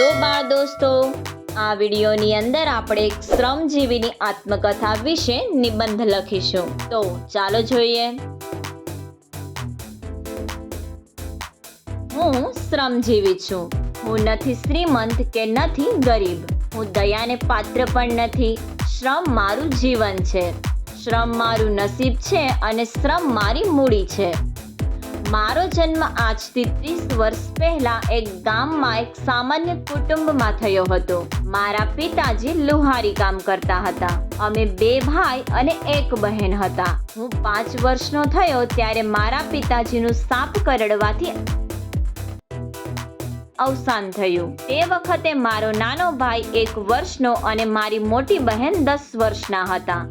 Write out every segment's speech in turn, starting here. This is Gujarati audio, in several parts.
હેલો બાળ દોસ્તો, આ વિડીયોની અંદર આપણે એક શ્રમજીવીની આત્મકથા વિશે નિબંધ લખીશું. તો ચાલો જોઈએ. હું શ્રમજીવી છું. હું નથી શ્રીમંત કે નથી ગરીબ. હું દયાને પાત્ર પણ નથી. શ્રમ મારું જીવન છે. શ્રમ મારું નસીબ છે અને શ્રમ મારી મૂડી છે. મારો જન્મ આજથી 30 વર્ષ પહેલા એક ગામમાં એક સામાન્ય કુટુંબમાં થયો હતો. મારા પિતાજી લુહારી કામ કરતા હતા. અમે 2 ભાઈ અને 1 બહેન હતા. હું 5 વર્ષનો થયો ત્યારે મારા પિતાજીનું સાપ કરડવાથી અવસાન થયું. તે વખતે મારો નાનો ભાઈ 1 વર્ષનો અને મારી મોટી બહેન 10 વર્ષના હતા.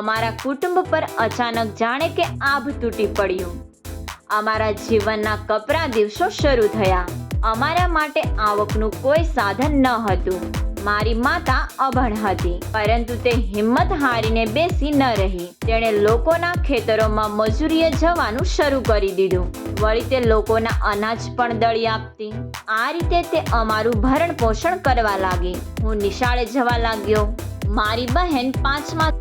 અમારા કુટુંબ પર અચાનક જાણે કે આભ તૂટી પડ્યું. અમારા જીવનના કપરા દિવસો શરૂ થયા. અમારા માટે આવકનું કોઈ સાધન ન હતું. મારી માતા અભણ હતી, પરંતુ તે હિંમત હારીને બેસી ન રહી. તેણે લોકોના ખેતરોમાં મજૂરીએ જવાનું શરૂ કરી દીધું. વળી તે લોકોના અનાજ પણ દળી આપતી. આ રીતે તે અમારું ભરણ પોષણ કરવા લાગી. હું નિશાળે જવા લાગ્યો. મારી બહેન 5મા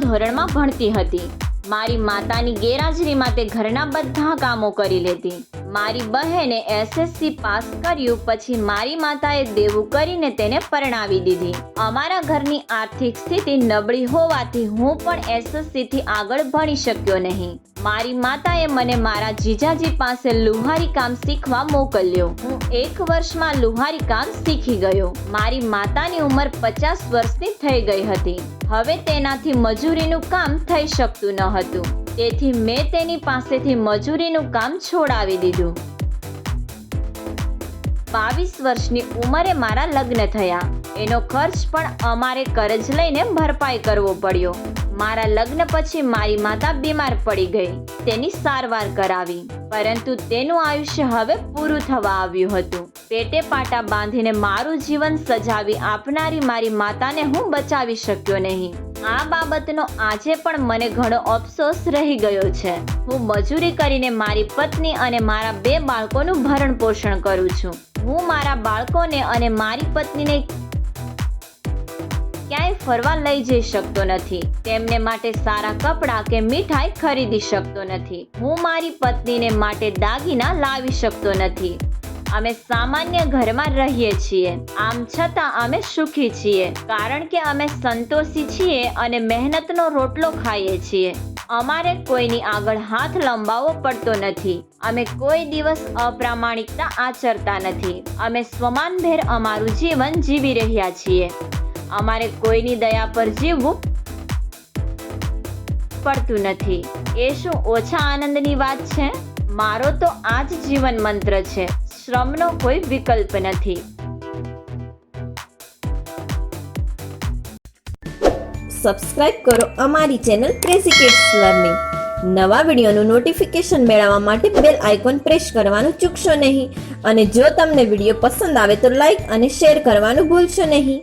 ધોરણમાં ભણતી હતી. મારી માતાની ગેરહાજરીમાં તે ઘરના બધા કામો કરી લેતી. મારી બહેને SSC પાસ કર્યું પછી મારી માતાએ દેવું કરીને તેને પરણાવી દીધી. અમારા ઘરની આર્થિક સ્થિતિ નબળી હોવાથી હું પણ SSC થી આગળ ભણી શક્યો નહીં. મારી માતાએ મને મારા જીજાજી પાસે લુહારી કામ શીખવા મોકલ્યો. હું 1 વર્ષમાં લુહારી કામ શીખી ગયો. મારી માતાની ઉંમર 50 વર્ષની થઈ ગઈ હતી. હવે તેનાથી મજૂરીનું કામ થઈ શકતું ન હતું. તેથી મેં તેની પાસેથી મજૂરીનું કામ છોડાવી દીધું. 22 વર્ષની ઉંમરે મારા લગ્ન થયા. એનો ખર્ચ પણ અમારે કરજ લઈને ભરપાઈ કરવો પડ્યો. મારા લગ્ન પછી મારી માતા બીમાર પડી ગઈ. તેની સારવાર કરાવી, પરંતુ તેનું આયુષ્ય હવે પૂરું થવા આવ્યું હતું. પેટે પાટા બાંધીને મારું જીવન સજાવી આપનારી મારી માતાને હું બચાવી શક્યો નહીં. આ બાબતનો આજે પણ મને ઘણો અફસોસ રહી ગયો છે. હું મજૂરી કરીને મારી પત્ની અને મારા 2 બાળકોનું ભરણ પોષણ કરું છું. હું મારા બાળકોને અને મારી પત્નીને ક્યાંય ફરવા લઈ જઈ શકતો નથી. તેમને માટે સારા કપડાં કે મીઠાઈ ખરીદી શકતો નથી. હું મારી પત્નીને માટે દાગીના લાવી શકતો નથી. અમે સામાન્ય ઘરમાં રહીએ છીએ. આમ છતાં અમે સુખી છીએ, કારણ કે અમે સંતોષી છીએ અને મહેનતનો રોટલો ખાઈએ છીએ. અમારે કોઈની આગળ હાથ લંબાવવો પડતો નથી. અમે કોઈ દિવસ અપ્રામાણિકતા આચરતા નથી. અમે સ્વમાનભેર અમારું જીવન જીવી રહ્યા છીએ. અમારે કોઈની દયા પર જીવવું પડતું નથી. એ શું ઓછા આનંદની વાત છે? મારો તો આ જ જીવન મંત્ર છે. શ્રમનો કોઈ વિકલ્પ નથી. સબસ્ક્રાઇબ કરો અમારી ચેનલ ક્રેઝી કિડ્સ લર્નિંગ. નવા વિડીયોનું નોટિફિકેશન મેળવવા માટે બેલ આઇકોન પ્રેસ કરવાનું ચૂકશો નહીં. અને જો તમને વિડીયો પસંદ આવે તો લાઈક અને શેર કરવાનું ભૂલશો નહીં.